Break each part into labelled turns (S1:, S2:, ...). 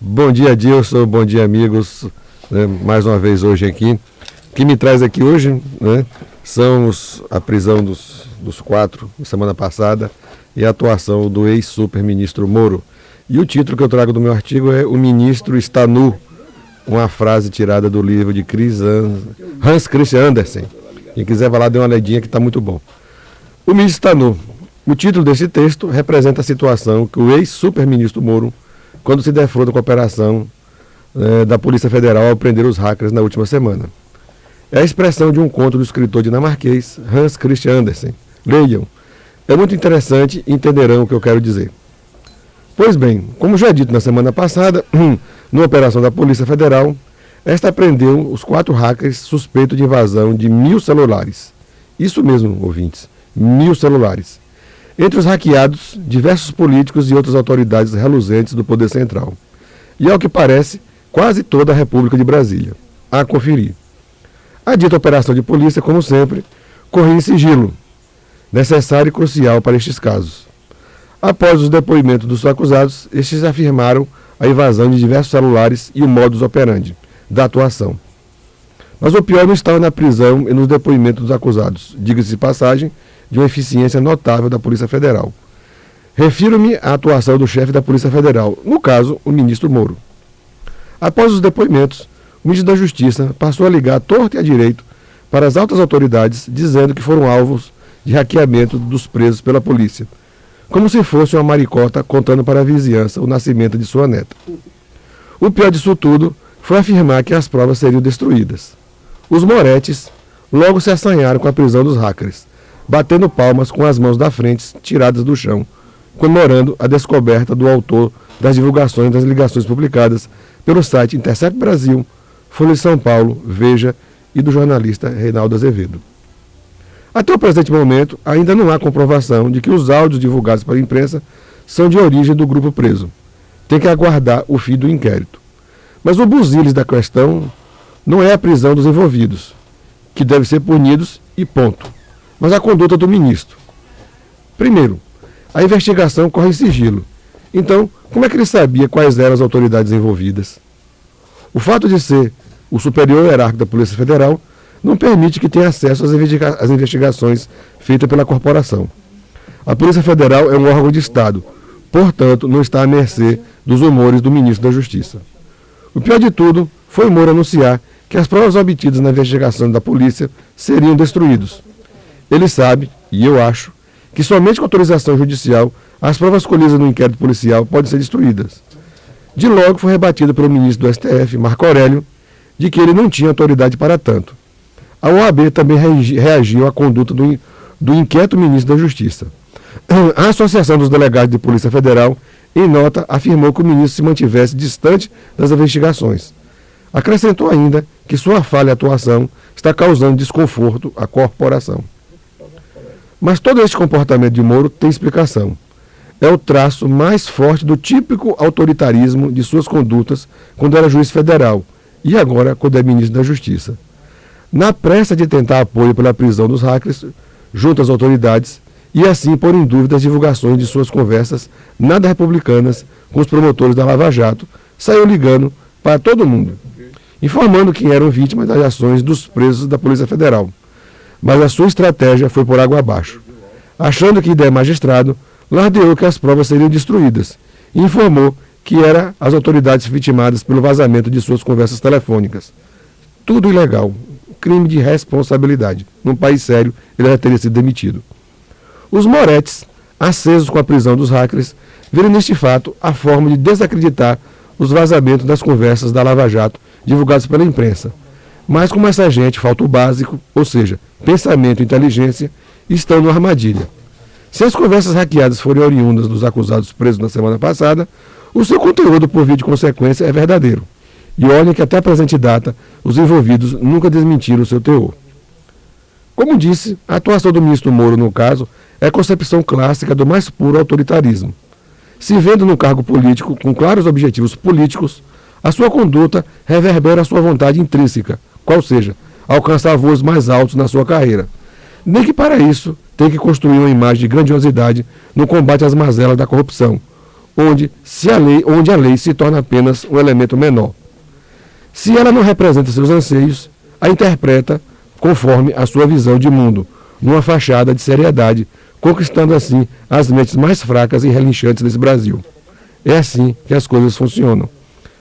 S1: Bom dia, Dilson. Bom dia, amigos. Mais uma vez hoje aqui. O que me traz aqui hoje, são a prisão dos 4 na semana passada e a atuação do ex-super-ministro Moro. E o título que eu trago do meu artigo é "O Ministro está nu", uma frase tirada do livro de Hans Christian Andersen. Quem quiser vai lá, dê uma olhadinha que está muito bom. O ministro está nu. O título desse texto representa a situação que o ex-super-ministro Moro, quando se defronta com a operação da Polícia Federal ao prender os hackers na última semana. É a expressão de um conto do escritor dinamarquês Hans Christian Andersen. Leiam. É muito interessante e entenderão o que eu quero dizer. Pois bem, como já dito na semana passada, numa operação da Polícia Federal, esta prendeu os 4 hackers suspeitos de invasão de 1.000 celulares. Isso mesmo, ouvintes, 1.000 celulares. Entre os hackeados, diversos políticos e outras autoridades reluzentes do Poder Central. E, ao que parece, quase toda a República de Brasília. A conferir. A dita operação de polícia, como sempre, corria em sigilo, necessário e crucial para estes casos. Após os depoimentos dos acusados, estes afirmaram a invasão de diversos celulares e o modus operandi da atuação. Mas o pior não estava na prisão e nos depoimentos dos acusados, diga-se de passagem, de uma eficiência notável da Polícia Federal. Refiro-me à atuação do chefe da Polícia Federal, no caso, o ministro Moro. Após os depoimentos, o ministro da Justiça passou a ligar à torta e à direito para as altas autoridades, dizendo que foram alvos de hackeamento dos presos pela polícia, como se fosse uma maricota contando para a vizinhança o nascimento de sua neta. O pior disso tudo foi afirmar que as provas seriam destruídas. Os moretes logo se assanharam com a prisão dos hackers, batendo palmas com as mãos da frente tiradas do chão, comemorando a descoberta do autor das divulgações das ligações publicadas pelo site Intercept Brasil, Folha de São Paulo, Veja e do jornalista Reinaldo Azevedo. Até o presente momento, ainda não há comprovação de que os áudios divulgados pela imprensa são de origem do grupo preso. Tem que aguardar o fim do inquérito. Mas o buziles da questão não é a prisão dos envolvidos, que devem ser punidos e ponto, mas a conduta do ministro. Primeiro, a investigação corre em sigilo. Então, como é que ele sabia quais eram as autoridades envolvidas? O fato de ser o superior hierárquico da Polícia Federal não permite que tenha acesso às investigações feitas pela corporação. A Polícia Federal é um órgão de Estado, portanto, não está à mercê dos humores do ministro da Justiça. O pior de tudo foi o Moro anunciar que as provas obtidas na investigação da polícia seriam destruídas. Ele sabe, e eu acho, que somente com autorização judicial as provas colhidas no inquérito policial podem ser destruídas. De logo foi rebatido pelo ministro do STF, Marco Aurélio, de que ele não tinha autoridade para tanto. A OAB também reagiu à conduta do inquieto ministro da Justiça. A Associação dos Delegados de Polícia Federal, em nota, afirmou que o ministro se mantivesse distante das investigações. Acrescentou ainda que sua falha e atuação está causando desconforto à corporação. Mas todo este comportamento de Moro tem explicação. É o traço mais forte do típico autoritarismo de suas condutas quando era juiz federal e agora quando é ministro da Justiça. Na pressa de tentar apoio pela prisão dos hackers, junto às autoridades, e assim pôr em dúvida as divulgações de suas conversas nada republicanas com os promotores da Lava Jato, saiu ligando para todo mundo, informando que eram vítimas das ações dos presos da Polícia Federal. Mas a sua estratégia foi por água abaixo. Achando que ideia magistrado, lardeou que as provas seriam destruídas e informou que eram as autoridades vitimadas pelo vazamento de suas conversas telefônicas. Tudo ilegal, crime de responsabilidade. Num país sério, ele já teria sido demitido. Os moretes, acesos com a prisão dos hackers, viram neste fato a forma de desacreditar os vazamentos das conversas da Lava Jato divulgados pela imprensa. Mas como essa gente falta o básico, ou seja, pensamento e inteligência, estão numa armadilha. Se as conversas hackeadas forem oriundas dos acusados presos na semana passada, o seu conteúdo, por via de consequência, é verdadeiro. E olhem que até a presente data, os envolvidos nunca desmentiram o seu teor. Como disse, a atuação do ministro Moro, no caso, é a concepção clássica do mais puro autoritarismo. Se vendo no cargo político com claros objetivos políticos, a sua conduta reverbera a sua vontade intrínseca, qual seja, alcançar voos mais altos na sua carreira. Nem que para isso tem que construir uma imagem de grandiosidade no combate às mazelas da corrupção, onde a lei se torna apenas um elemento menor. Se ela não representa seus anseios, a interpreta conforme a sua visão de mundo, numa fachada de seriedade, conquistando assim as mentes mais fracas e relinchantes desse Brasil. É assim que as coisas funcionam.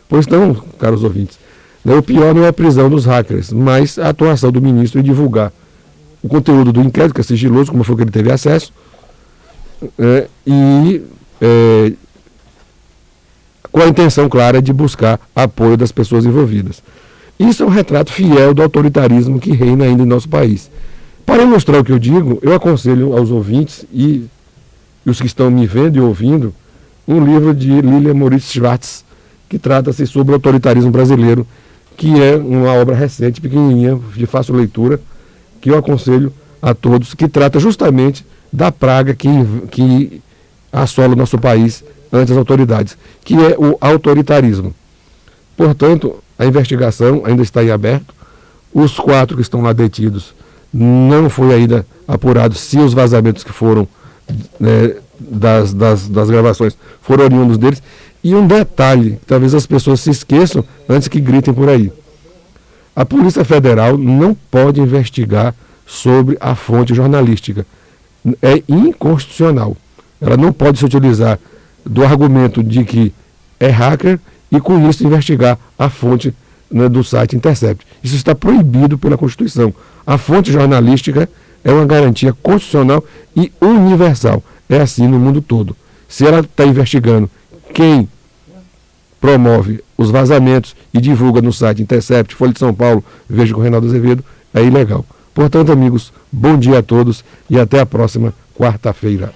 S1: Pois não, caros ouvintes, o pior não é a prisão dos hackers, mas a atuação do ministro em divulgar o conteúdo do inquérito, que é sigiloso, como foi que ele teve acesso, com a intenção clara de buscar apoio das pessoas envolvidas. Isso é um retrato fiel do autoritarismo que reina ainda em nosso país. Para ilustrar o que eu digo, eu aconselho aos ouvintes e os que estão me vendo e ouvindo um livro de Lilian Moritz Schwartz, que trata-se sobre o autoritarismo brasileiro, que é uma obra recente, pequenininha, de fácil leitura, que eu aconselho a todos, que trata justamente da praga que assola o nosso país ante as autoridades, que é o autoritarismo. Portanto, a investigação ainda está em aberto. Os 4 que estão lá detidos, não foi ainda apurado se os vazamentos que foram das gravações foram oriundos deles. E um detalhe, que talvez as pessoas se esqueçam antes que gritem por aí. A Polícia Federal não pode investigar sobre a fonte jornalística. É inconstitucional. Ela não pode se utilizar do argumento de que é hacker e com isso investigar a fonte do site Intercept. Isso está proibido pela Constituição. A fonte jornalística é uma garantia constitucional e universal. É assim no mundo todo. Se ela está investigando quem promove os vazamentos e divulga no site Intercept, Folha de São Paulo, Veja com Reinaldo Azevedo, é ilegal. Portanto, amigos, bom dia a todos e até a próxima quarta-feira.